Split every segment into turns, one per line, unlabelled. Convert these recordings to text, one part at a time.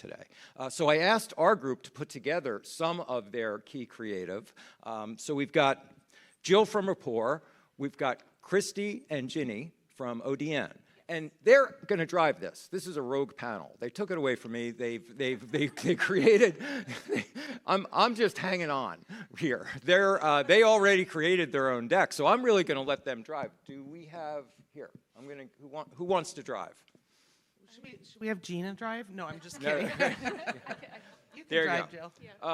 today. So I asked our group to put together some of their key creative. So we've got Jill from Rapport, we've got Kristy and Ginny from ODN. And they're going to drive this. This is a rogue panel. They took it away from me. They created. I'm just hanging on here. They already created their own deck, so I'm really going to let them drive. Do we have here? Who wants to drive?
Should we have Gina drive? No, I'm just kidding. You can
There
drive,
you go.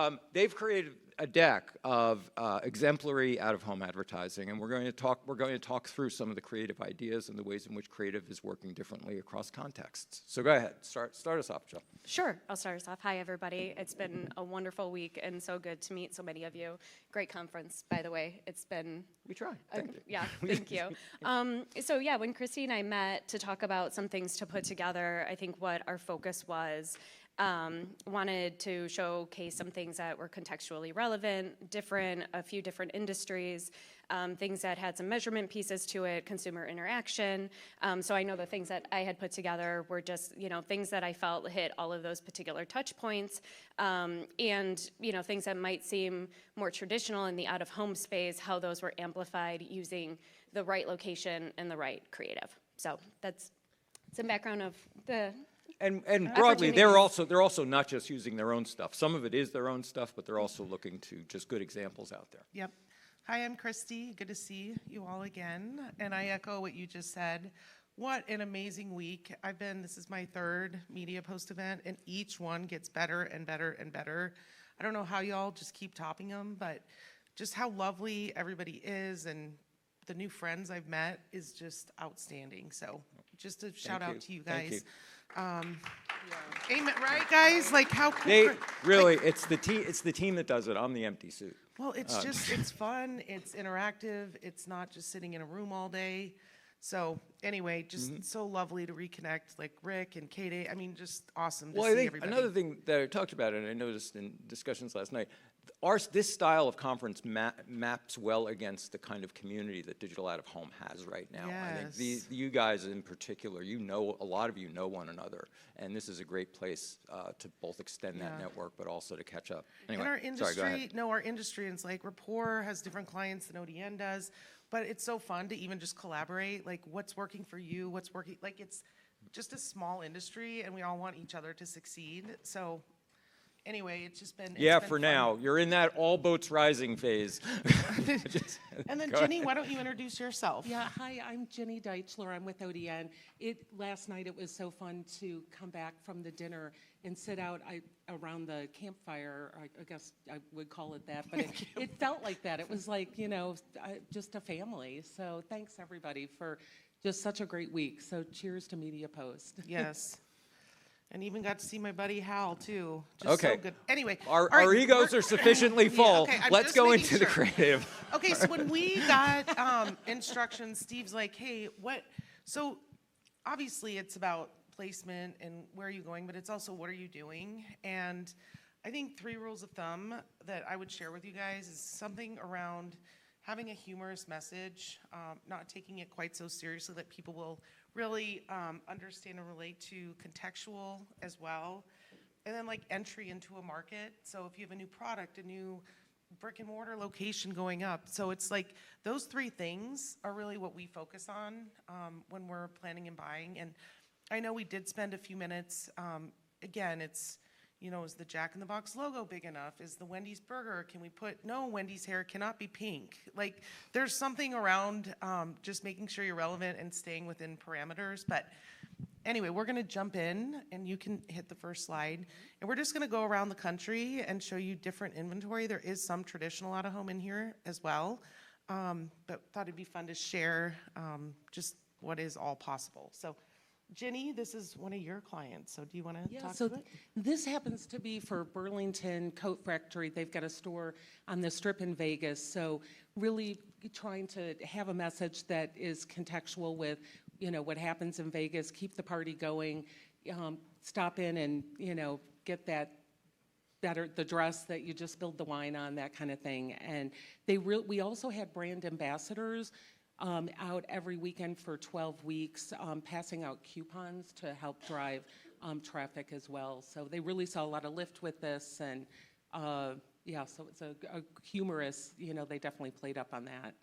Jill.
They've created a deck of exemplary out-of-home advertising, and we're going to talk through some of the creative ideas and the ways in which creative is working differently across contexts. So go ahead, start us off, Jill.
Sure, I'll start us off. Hi, everybody. It's been a wonderful week and so good to meet so many of you. Great conference, by the way. It's been...
We tried. Thank you.
Yeah, thank you. So yeah, when Kristy and I met to talk about some things to put together, I think what our focus was, wanted to showcase some things that were contextually relevant, different, a few different industries, things that had some measurement pieces to it, consumer interaction. So I know the things that I had put together were just, things that I felt hit all of those particular touch points, and, things that might seem more traditional in the out-of-home space, how those were amplified using the right location and the right creative. So that's some background of the...
And broadly, they're also not just using their own stuff. Some of it is their own stuff, but they're also looking to just good examples out there.
Yep. Hi, I'm Kristy. Good to see you all again. And I echo what you just said. What an amazing week. This is my third MediaPost event, and each one gets better and better and better. I don't know how y'all just keep topping them, but just how lovely everybody is and the new friends I've met is just outstanding. So just a shout out to you guys.
Thank you.
Amen, right, guys? Like how cool.
It's the team that does it. I'm the empty suit.
Well, it's just, it's fun, it's interactive, it's not just sitting in a room all day. So anyway, just so lovely to reconnect, like Rick and Kate. I mean, just awesome to see everybody.
Another thing that I talked about, and I noticed in discussions last night, this style of conference maps well against the kind of community that digital out of home has right now.
Yes.
I think you guys in particular, a lot of you know one another, and this is a great place to both extend that network, but also to catch up. Anyway,
and our industry,
sorry, go ahead.
our industry, it's like Rapport has different clients than ODN does, but it's so fun to even just collaborate, like what's working for you, what's working, like it's just a small industry, and we all want each other to succeed. So anyway, it's just been
for
fun.
now. You're in that all boats rising phase.
And then Ginny, why don't you introduce yourself?
Yeah, hi, I'm Ginny Deichler. I'm with ODN. Last night it was so fun to come back from the dinner and sit out around the campfire. I guess I would call it that, but it felt like that. It was like, just a family. So thanks everybody for just such a great week. So cheers to MediaPost.
Yes. And even got to see my buddy Hal, too. Just so good. Anyway.
Our egos are sufficiently full.
Okay,
Let's go into the creative.
Okay, so when we got instructions, Steve's like, hey, so obviously it's about placement and where are you going, but it's also what are you doing? And I think 3 rules of thumb that I would share with you guys is something around having a humorous message, not taking it quite so seriously that people will really understand and relate to, contextual as well, and then like entry into a market. So if you have a new product, a new brick and mortar location going up. So it's like those 3 things are really what we focus on when we're planning and buying. And I know we did spend a few minutes, again, it's, is the Jack in the Box logo big enough? Is the Wendy's burger, no, Wendy's hair cannot be pink. Like, there's something around just making sure you're relevant and staying within parameters. But anyway, we're gonna jump in and you can hit the first slide. And we're just gonna go around the country and show you different inventory. There is some traditional out of home in here as well. But thought it'd be fun to share just what is all possible. So Ginny, this is one of your clients, so do you want to talk to it?
This happens to be for Burlington Coat Factory. They've got a store on the Strip in Vegas, so really trying to have a message that is contextual with, what happens in Vegas, keep the party going, stop in and, get that the dress that you just spilled the wine on, that kind of thing. And we also had brand ambassadors out every weekend for 12 weeks, passing out coupons to help drive traffic as well. So they really saw a lot of lift with this, and yeah, so it's a humorous, they definitely played up on that.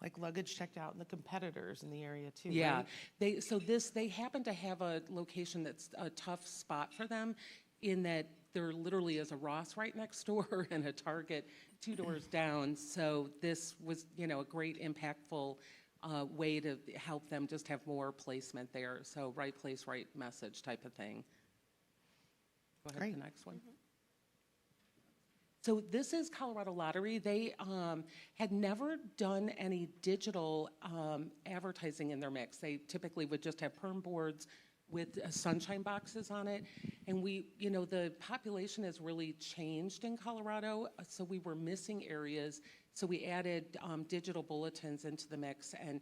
Like luggage checked out and the competitors in the area too,
Yeah,
right?
they happen to have a location that's a tough spot for them, in that there literally is a Ross right next door and a Target 2 doors down. So this was, a great impactful way to help them just have more placement there. So right place, right message type of thing. Go ahead,
Great.
the next one. So this is Colorado Lottery. They had never done any digital advertising in their mix. They typically would just have perm boards with sunshine boxes on it. And the population has really changed in Colorado, so we were missing areas. So we added digital bulletins into the mix, and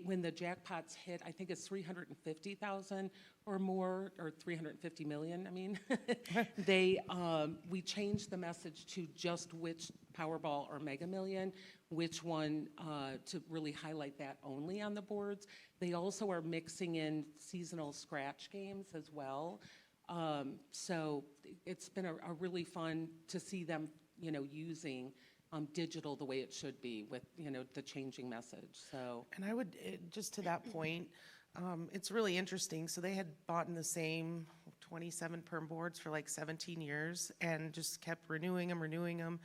when the jackpots hit, I think it's 350,000 or more, or 350 million, I mean, we changed the message to just which Powerball or Mega Million, which one, to really highlight that only on the boards. They also are mixing in seasonal scratch games as well. So it's been a really fun to see them, using digital the way it should be with, the changing message, so.
And I would, just to that point, it's really interesting. So they had bought in the same 27 perm boards for like 17 years and just kept renewing them.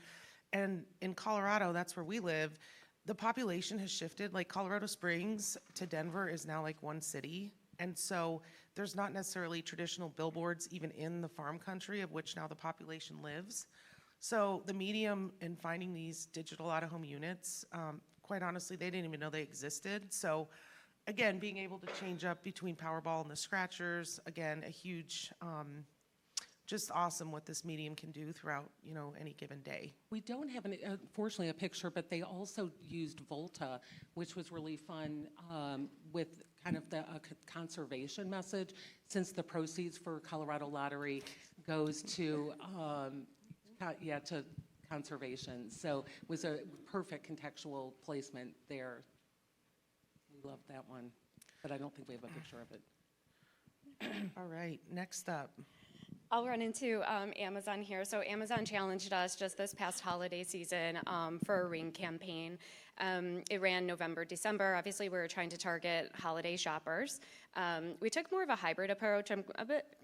And in Colorado, that's where we live, the population has shifted. Like Colorado Springs to Denver is now like one city. And so there's not necessarily traditional billboards even in the farm country of which now the population lives. So the medium in finding these digital out-of-home units, quite honestly, they didn't even know they existed. So again, being able to change up between Powerball and the scratchers, again, a huge, just awesome what this medium can do throughout, any given day.
We don't have, unfortunately, a picture, but they also used Volta, which was really fun, with kind of the conservation message, since the proceeds for Colorado Lottery goes to, to conservation. So it was a perfect contextual placement there. We loved that one, but I don't think we have a picture of it.
All right, next up.
I'll run into Amazon here. So Amazon challenged us just this past holiday season for a ring campaign. It ran November, December. Obviously, we were trying to target holiday shoppers. We took more of a hybrid approach. I'm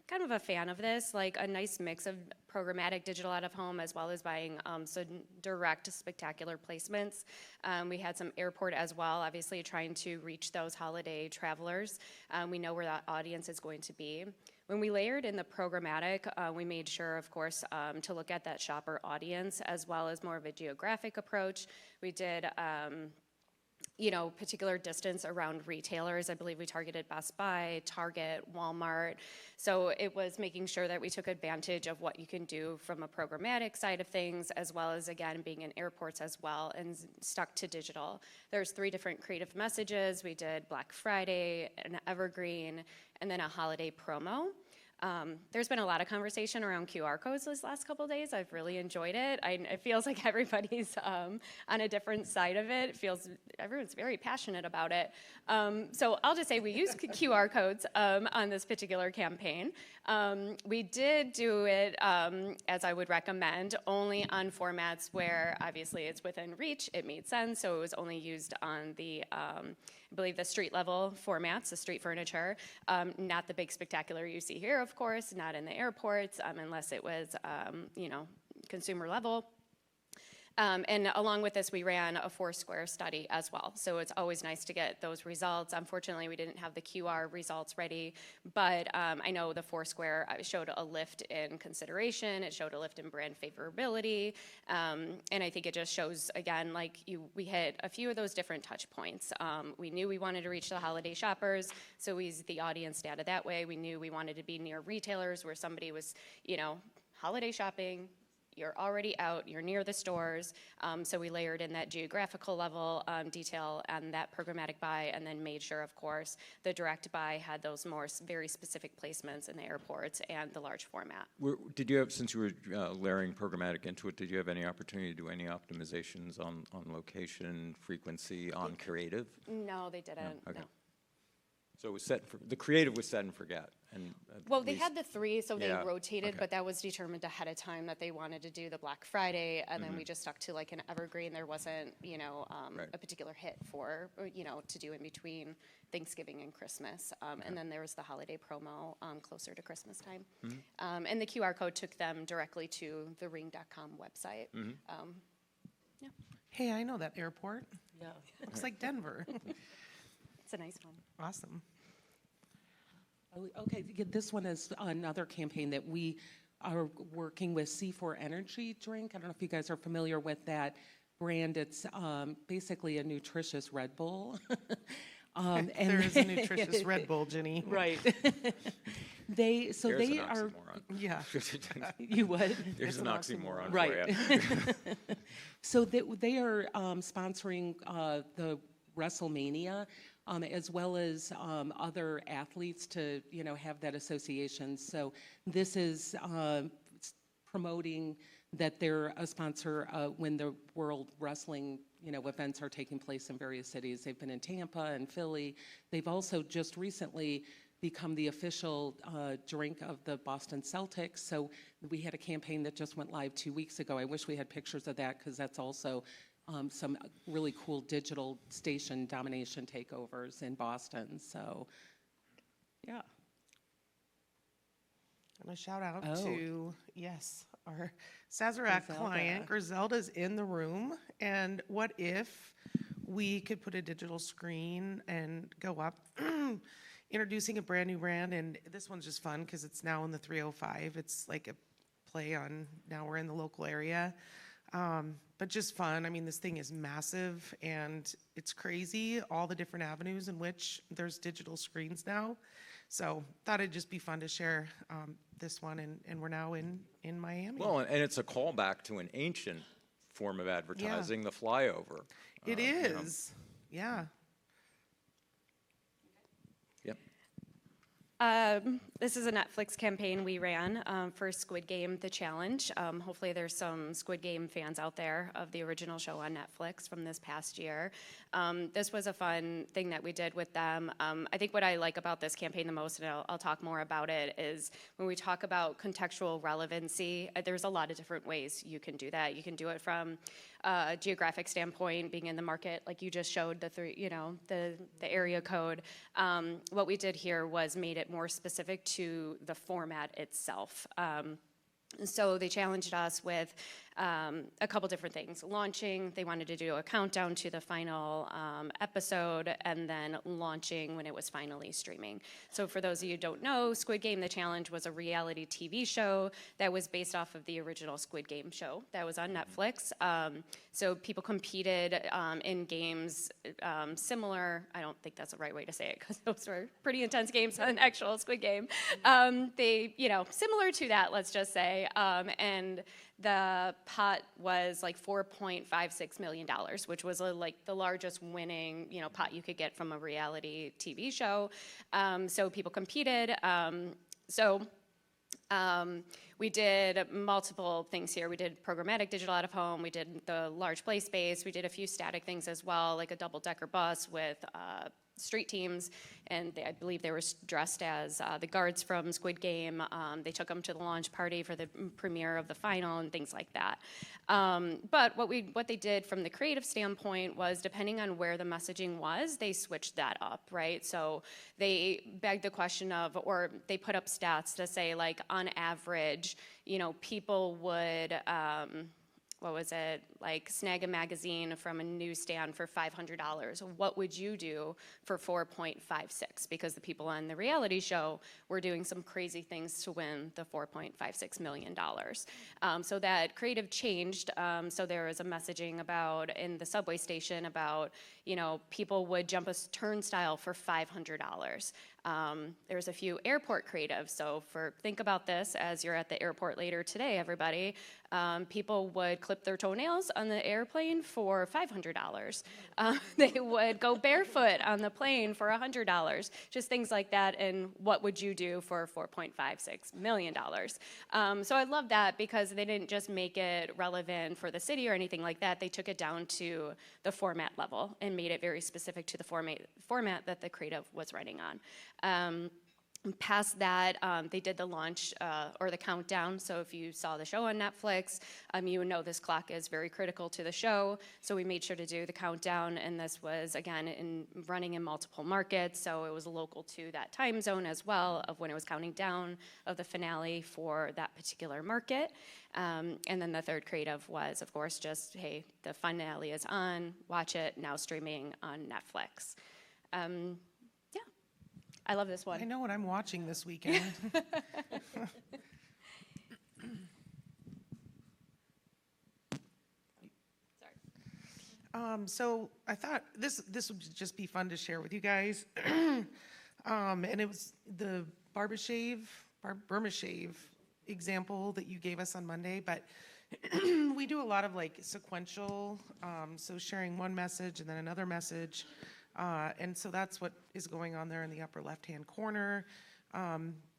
kind of a fan of this, like a nice mix of programmatic digital out of home as well as buying some direct spectacular placements. We had some airport as well, obviously trying to reach those holiday travelers. We know where that audience is going to be. When we layered in the programmatic, we made sure, of course, to look at that shopper audience as well as more of a geographic approach. We did, particular distance around retailers. I believe we targeted Best Buy, Target, Walmart. So it was making sure that we took advantage of what you can do from a programmatic side of things, as well as, again, being in airports as well, and stuck to digital. There's 3 different creative messages. We did Black Friday, an evergreen, and then a holiday promo. There's been a lot of conversation around QR codes this last couple of days. I've really enjoyed it. It feels like everybody's on a different side of it. Everyone's very passionate about it. So I'll just say we use QR codes on this particular campaign. We did do it, as I would recommend, only on formats where obviously it's within reach. It made sense, so it was only used on the I believe the street level formats, the street furniture, not the big spectacular you see here, of course, not in the airports, unless it was, consumer level. And along with this, we ran a Foursquare study as well. So it's always nice to get those results. Unfortunately, we didn't have the QR results ready, but I know the Foursquare showed a lift in consideration. It showed a lift in brand favorability. And I think it just shows, again, we hit a few of those different touch points. We knew we wanted to reach the holiday shoppers, so we used the audience data that way. We knew we wanted to be near retailers where somebody was, holiday shopping, you're already out, you're near the stores, so we layered in that geographical level detail and that programmatic buy, and then made sure, of course, the direct buy had those more very specific placements in the airports and the large format.
Did you have, since you were layering programmatic into it, did you have any opportunity to do any optimizations on location, frequency, on creative?
No, they didn't,
No? Okay.
no.
So it was the creative was set and forget. And
Well, they had the 3, so they
Yeah,
rotated,
okay.
but that was determined ahead of time that they wanted to do the Black Friday, and then we just stuck to like an evergreen. There wasn't,
Right.
a particular hit for, to do in between Thanksgiving and Christmas. And then there was the holiday promo closer to Christmas time. And the QR code took them directly to the ring.com website. Yeah,
Hey, I know that airport.
Yeah.
Looks like Denver.
it's a nice one.
Awesome.
Oh, okay, yeah, this one is another campaign that we are working with C4 Energy Drink. I don't know if you guys are familiar with that brand. It's basically a nutritious Red Bull. And
There is a nutritious Red Bull, Jenny.
right.
There's
they
an
are,
oxymoron.
Yeah.
you would?
There's an oxymoron
Right.
for you.
So they are sponsoring the WrestleMania, as well as other athletes to, have that association. So this is promoting that they're a sponsor when the World Wrestling, events are taking place in various cities. They've been in Tampa and Philly. They've also just recently become the official drink of the Boston Celtics. So we had a campaign that just went live 2 weeks ago. I wish we had pictures of that because that's also some really cool digital station domination takeovers in Boston. So, yeah.
And a shout out
Oh.
to, yes, our Sazerac
Griselda.
client. Griselda's in the room. And what if we could put a digital screen and go up introducing a brand new brand? And this one's just fun because it's now in the 305. It's like a play on now we're in the local area. But just fun. I mean, this thing is massive and it's crazy, all the different avenues in which there's digital screens now. So thought it'd just be fun to share this one, and we're now in Miami.
Well, and it's a callback to an ancient form of advertising, the flyover.
It is, yeah.
Yep.
This is a Netflix campaign we ran for Squid Game: The Challenge. Hopefully there's some Squid Game fans out there of the original show on Netflix from this past year. This was a fun thing that we did with them. I think what I like about this campaign the most, and I'll talk more about it, is when we talk about contextual relevancy, there's a lot of different ways you can do that. You can do it from a geographic standpoint, being in the market, like you just showed the area code. What we did here was made it more specific to the format itself. So they challenged us with a couple different things. Launching, they wanted to do a countdown to the final episode, and then launching when it was finally streaming. So for those of you who don't know, Squid Game: The Challenge was a reality TV show that was based off of the original Squid Game show that was on Netflix. So people competed in games similar, I don't think that's the right way to say it because those were pretty intense games on actual Squid Game. They, similar to that, let's just say, and the pot was like $4.56 million, which was like the largest winning, pot you could get from a reality TV show. So people competed. We did multiple things here. We did programmatic digital out of home. We did the large play space. We did a few static things as well, like a double-decker bus with street teams, and I believe they were dressed as the guards from Squid Game. They took them to the launch party for the premiere of the final and things like that. But what they did from the creative standpoint was, depending on where the messaging was, they switched that up, right? So they begged the question of, or they put up stats to say, like, on average, people would, snag a magazine from a newsstand for $500. What would you do for 4.56? Because the people on the reality show were doing some crazy things to win the $4.56 million. So that creative changed. So there was a messaging about, in the subway station, about, people would jump a turnstile for $500. There's a few airport creatives. So think about this as you're at the airport later today, everybody. People would clip their toenails on the airplane for $500. They would go barefoot on the plane for $100. Just things like that. And what would you do for $4.56 million? So I love that because they didn't just make it relevant for the city or anything like that. They took it down to the format level and made it very specific to the format that the creative was running on. Past that, they did the launch or the countdown. So if you saw the show on Netflix, you would know this clock is very critical to the show. So we made sure to do the countdown, and this was, again, running in multiple markets. So it was local to that time zone as well of when it was counting down of the finale for that particular market. And then the third creative was, of course, just, hey, the finale is on, watch it, now streaming on Netflix. I love this one.
I know what I'm watching this weekend. So I thought this would just be fun to share with you guys. And it was the Burma Shave example that you gave us on Monday, but we do a lot of like sequential, so sharing one message and then another message. And so that's what is going on there in the upper left-hand corner.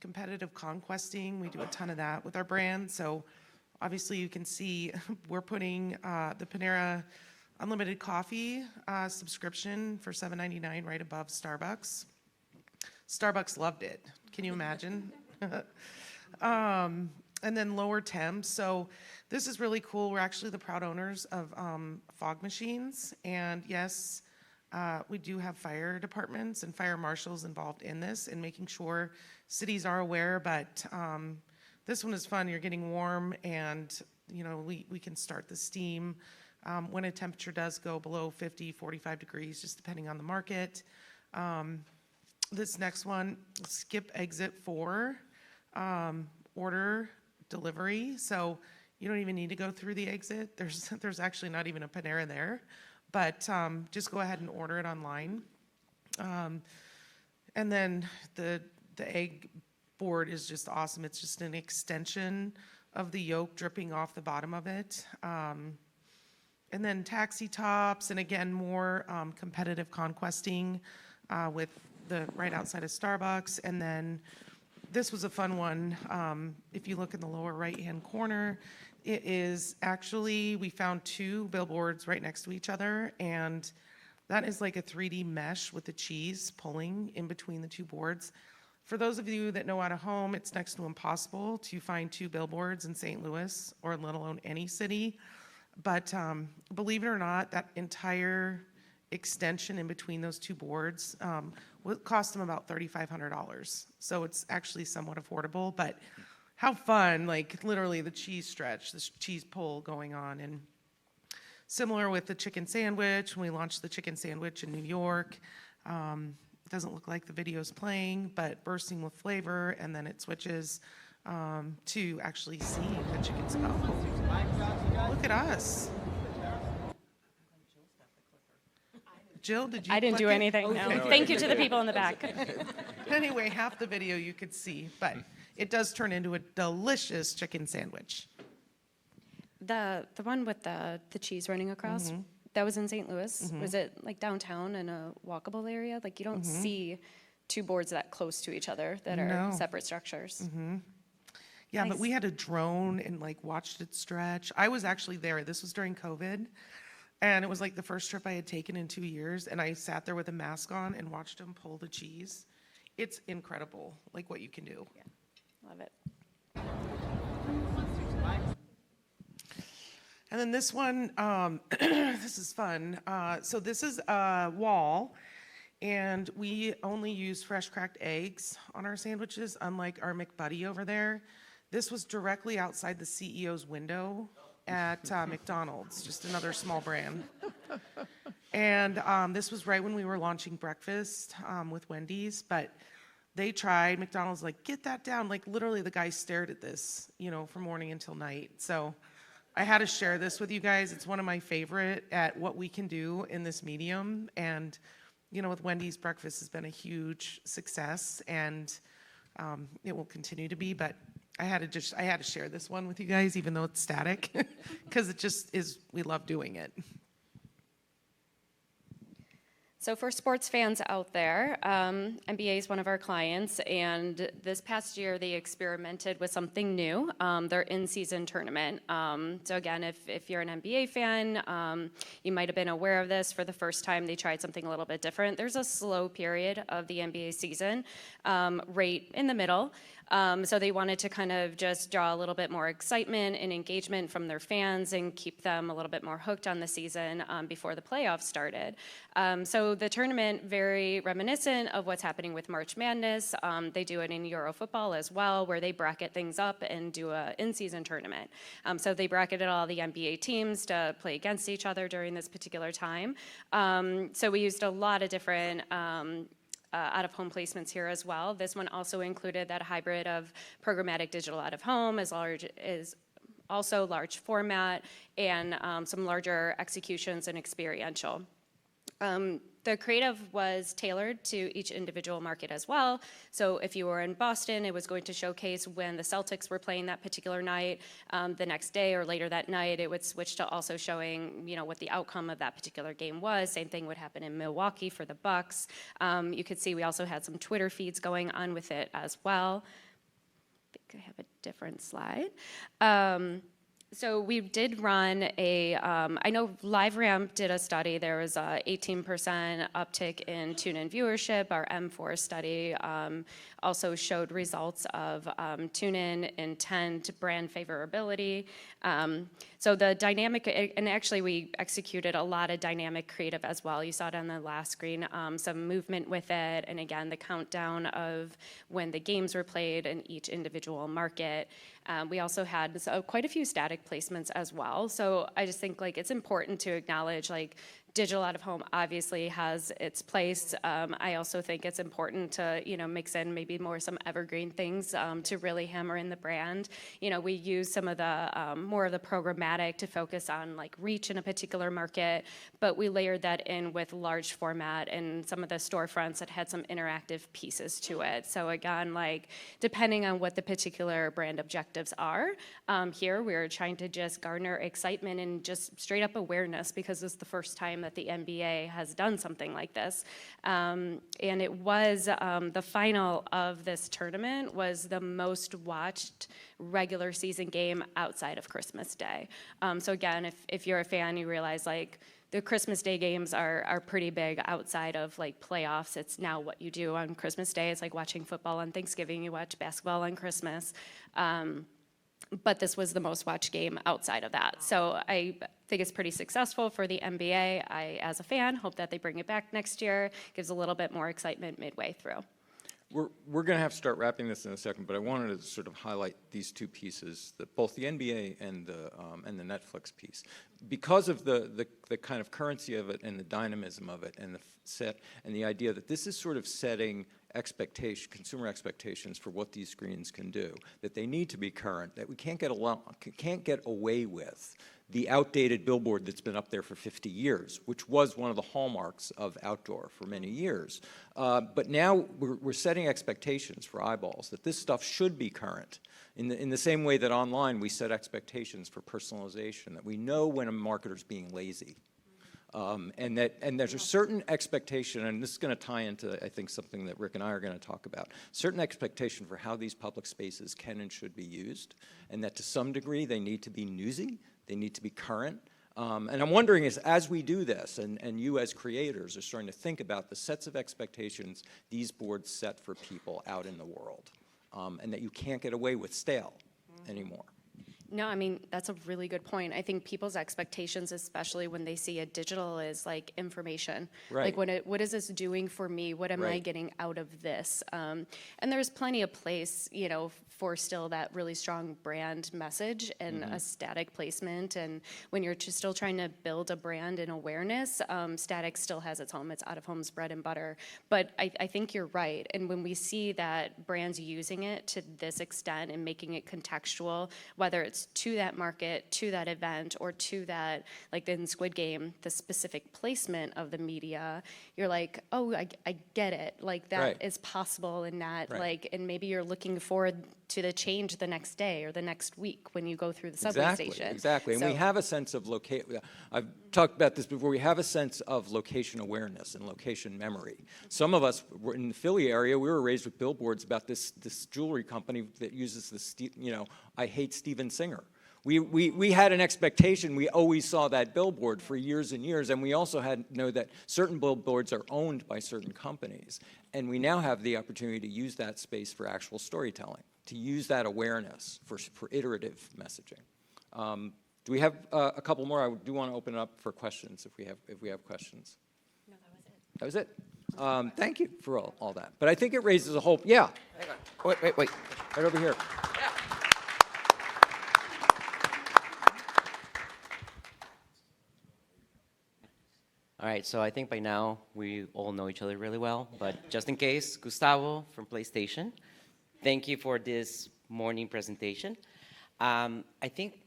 Competitive conquesting, we do a ton of that with our brand. So obviously you can see we're putting the Panera Unlimited Coffee subscription for $7.99 right above Starbucks. Starbucks loved it. Can you imagine? And then lower temps. So this is really cool. We're actually the proud owners of fog machines. And yes, we do have fire departments and fire marshals involved in this and making sure cities are aware, but this one is fun. You're getting warm and, you know, we can start the steam when a temperature does go below 50, 45 degrees, just depending on the market. This next one, skip exit 4, order delivery. So you don't even need to go through the exit. There's actually not even a Panera there. But just go ahead and order it online. And then the egg board is just awesome. It's just an extension of the yolk dripping off the bottom of it. And then taxi tops, and again, more competitive conquesting with the right outside of Starbucks. And then this was a fun one. If you look in the lower right-hand corner, it is actually, we found 2 billboards right next to each other, and that is like a 3D mesh with the cheese pulling in between the 2 boards. For those of you that know out of home, it's next to impossible to find 2 billboards in St. Louis, or let alone any city. But believe it or not, that entire extension in between those 2 boards cost them about $3,500. So it's actually somewhat affordable, but how fun, like literally the cheese stretch, this cheese pull going on. And similar with the chicken sandwich, when we launched the chicken sandwich in New York, it doesn't look like the video's playing, but bursting with flavor, and then it switches to actually seeing the chicken sandwich. Oh, look at us. Jill, did you
I didn't
click
do
it?
anything, no. Thank you to the people in the back.
Anyway, half the video you could see, but it does turn into a delicious chicken sandwich.
The one with the cheese running across, that was in St. Louis. Was it like downtown in a walkable area? Like you don't see 2 boards that close to each other that are
No.
separate structures.
Yeah,
Nice.
but we had a drone and like watched it stretch. I was actually there. This was during COVID. And it was like the first trip I had taken in 2 years. And I sat there with a mask on and watched them pull the cheese. It's incredible, like what you can do.
Yeah, love it.
And then this one, this is fun. So this is a wall, and we only use fresh cracked eggs on our sandwiches, unlike our McBuddy over there. This was directly outside the CEO's window at McDonald's, just another small brand. And this was right when we were launching breakfast with Wendy's, but they tried. McDonald's like, get that down. Like literally the guy stared at this, you know, from morning until night. So I had to share this with you guys. It's one of my favorite at what we can do in this medium. And you know, with Wendy's, breakfast has been a huge success, and it will continue to be. But I had to share this one with you guys, even though it's static, because it just is. We love doing it.
So for sports fans out there, NBA is one of our clients, and this past year they experimented with something new, their in-season tournament. So again, if you're an NBA fan, you might have been aware of this. For the first time, they tried something a little bit different. There's a slow period of the NBA season, right in the middle. So they wanted to kind of just draw a little bit more excitement and engagement from their fans and keep them a little bit more hooked on the season before the playoffs started. So the tournament, very reminiscent of what's happening with March Madness. They do it in Euro football as well, where they bracket things up and do an in-season tournament. So they bracketed all the NBA teams to play against each other during this particular time. So we used a lot of different out-of-home placements here as well. This one also included that hybrid of programmatic digital out-of-home as also large format and some larger executions and experiential. The creative was tailored to each individual market as well. So if you were in Boston, it was going to showcase when the Celtics were playing that particular night. The next day or later that night, it would switch to also showing, you know, what the outcome of that particular game was. Same thing would happen in Milwaukee for the Bucks. You could see we also had some Twitter feeds going on with it as well. I think I have a different slide. So we did run I know LiveRamp did a study. There was a 18% uptick in tune-in viewership. Our M4 study also showed results of tune-in intent, brand favorability. So the dynamic, and actually we executed a lot of dynamic creative as well. You saw it on the last screen, some movement with it, and again, the countdown of when the games were played in each individual market. We also had quite a few static placements as well. So I just think like it's important to acknowledge like digital out of home obviously has its place. I also think it's important to, you know, mix in maybe more some evergreen things to really hammer in the brand. You know, we use some of the more of the programmatic to focus on like reach in a particular market, but we layered that in with large format and some of the storefronts that had some interactive pieces to it. So again, like depending on what the particular brand objectives are, here we're trying to just garner excitement and just straight up awareness because it's the first time that the NBA has done something like this. And it was the final of this tournament was the most watched regular season game outside of Christmas Day. So again, if you're a fan, you realize like the Christmas Day games are pretty big outside of like playoffs. It's now what you do on Christmas Day. It's like watching football on Thanksgiving, you watch basketball on Christmas. But this was the most watched game outside of that. So I think it's pretty successful for the NBA. I, as a fan, hope that they bring it back next year. Gives a little bit more excitement midway through.
We're going to have to start wrapping this in a second, but I wanted to sort of highlight these two pieces, both the NBA and the Netflix piece, because of the kind of currency of it and the dynamism of it and the idea that this is sort of setting consumer expectations for what these screens can do, that they need to be current, that we can't get away with the outdated billboard that's been up there for 50 years, which was one of the hallmarks of outdoor for many years. But now we're setting expectations for eyeballs, that this stuff should be current. In the same way that online we set expectations for personalization, that we know when a marketer's being lazy. And there's a certain expectation, and this is going to tie into, I think, something that Rick and I are going to talk about, certain expectation for how these public spaces can and should be used, and that to some degree they need to be newsy, they need to be current. And I'm wondering as we do this, and you as creators are starting to think about the sets of expectations these boards set for people out in the world, and that you can't get away with stale anymore.
No, I mean, that's a really good point. I think people's expectations, especially when they see a digital, is like information.
Right.
Like, what is this doing for me? What am I getting out of this? And there's plenty of place, you know, for still that really strong brand message and a static placement. And when you're just still trying to build a brand and awareness, static still has its home. It's out of home's bread and butter. But I think you're right. And when we see that brands using it to this extent and making it contextual, whether it's keywords to that market, to that event, or to that, like in Squid Game, the specific placement of the media, you're like, oh, I get it. Like that
Right.
is possible and not
Right.
like, and maybe you're looking forward to the change the next day or the next week when you go through the subway station.
Exactly, and we
So-
have a sense of I've talked about this before, we have a sense of location awareness and location memory. Some of us were in the Philly area, we were raised with billboards about this jewelry company that uses I hate Steven Singer. We had an expectation, we always saw that billboard for years and years, and we also know that certain billboards are owned by certain companies. And we now have the opportunity to use that space for actual storytelling, to use that awareness for iterative messaging. Do we have a couple more? I do want to open it up for questions if we have questions.
No, that was it.
That was it? Thank you for all that. But I think it raises a whole, yeah.
Hang on. Wait.
Right over here.
All right, so I think by now we all know each other really well, but just in case, Gustavo from PlayStation, thank you for this morning presentation. I think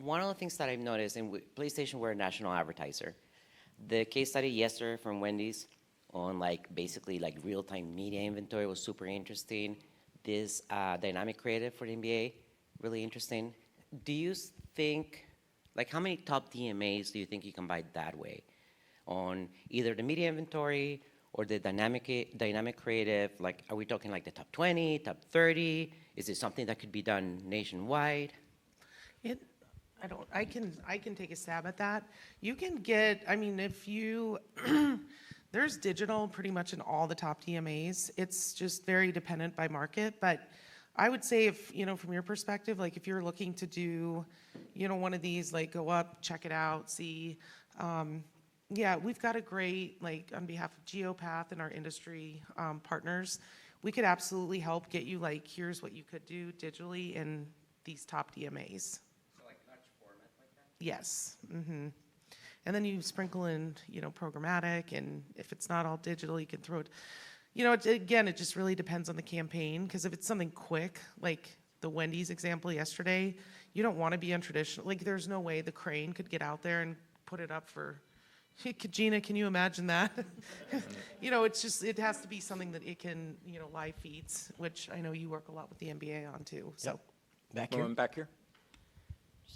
one of the things that I've noticed, and PlayStation, we're a national advertiser. The case study yesterday from Wendy's on basically real-time media inventory was super interesting. This dynamic creative for the NBA, really interesting. Do you think, how many top DMAs do you think you can buy that way? On either the media inventory or the dynamic creative, are we talking the top 20, top 30? Is it something that could be done nationwide?
I can take a stab at that. You can get, if you, there's digital pretty much in all the top DMAs. It's just very dependent by market, but I would say if, from your perspective, if you're looking to do, one of these, go up, check it out, see, yeah, we've got a great, on behalf of Geopath and our industry partners, we could absolutely help get you, here's what you could do digitally in these top DMAs.
So notch format like that?
Yes. And then you sprinkle in, programmatic, and if it's not all digital, you can throw it. Again, it just really depends on the campaign, because if it's something quick, like the Wendy's example yesterday, you don't want to be untraditional. There's no way the Crane could get out there and put it up for. Gina, can you imagine that? It has to be something that it can, live feeds, which I know you work a lot with the NBA on too. So,
Back here.
Back here.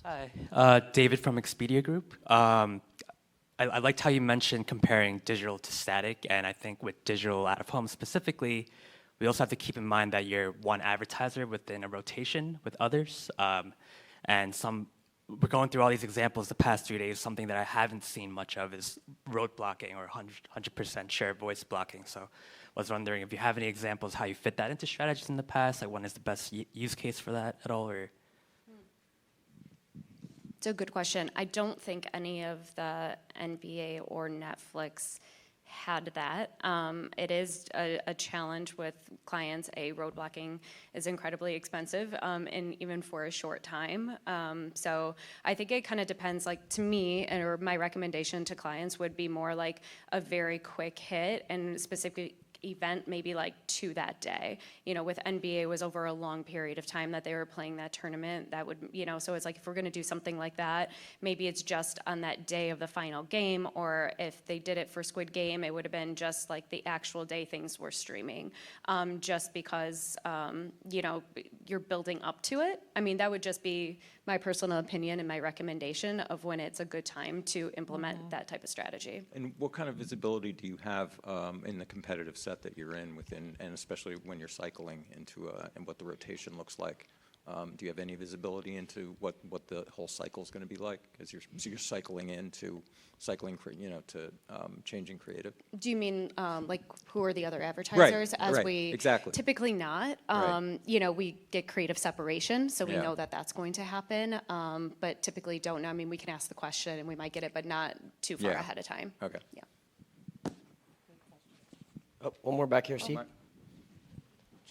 Hi. David from Expedia Group. I liked how you mentioned comparing digital to static, and I think with digital out of home specifically, we also have to keep in mind that you're one advertiser within a rotation with others. We're going through all these examples the past 3 days. Something that I haven't seen much of is road blocking or 100% share voice blocking. So I was wondering if you have any examples how you fit that into strategies in the past. When is the best use case for that at all? Or
It's a good question. I don't think any of the NBA or Netflix had that. It is a challenge with clients. Road blocking is incredibly expensive, and even for a short time. So I think it kind of depends. To me, or my recommendation to clients would be more a very quick hit and specific event, maybe to that day. With NBA was over a long period of time that they were playing that tournament. That would, so it's if we're going to do something like that, maybe it's just on that day of the final game, or if they did it for Squid Game, it would have been just the actual day things were streaming, just because, you're building up to it. That would just be my personal opinion and my recommendation of when it's a good time to implement that type of strategy.
And what kind of visibility do you have in the competitive set that you're in within, and especially when you're cycling into and what the rotation looks like? Do you have any visibility into what the whole cycle is going to be like as you're cycling into to changing creative?
Do you mean who are the other advertisers?
Right, exactly.
Typically not.
Right.
We get creative separation, so we
Yeah.
know that that's going to happen. But typically don't know. We can ask the question and we might get it, but not too far
Yeah.
ahead of time.
Okay.
Yeah.
Oh, one more back here, Steve.
Mark.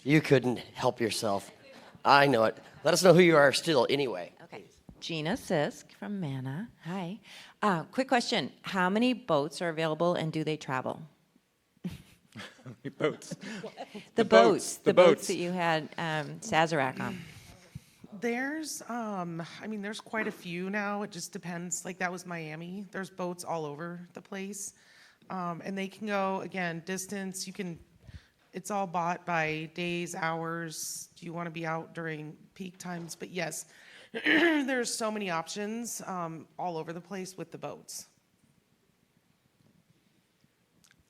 You couldn't help yourself. I know it. Let us know who you are still anyway.
Okay. Gina Sisk from Mana. Hi. Quick question. How many boats are available and do they travel?
Boats.
The boats that you had Sazerac on.
There's, I mean, there's quite a few now. It just depends. Like that was Miami. There's boats all over the place. And they can go, again, distance. You can, it's all bought by days, hours. Do you want to be out during peak times? But yes, there's so many options all over the place with the boats.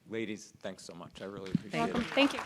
Ladies, thanks so much. I really appreciate it.
Welcome. Thank you.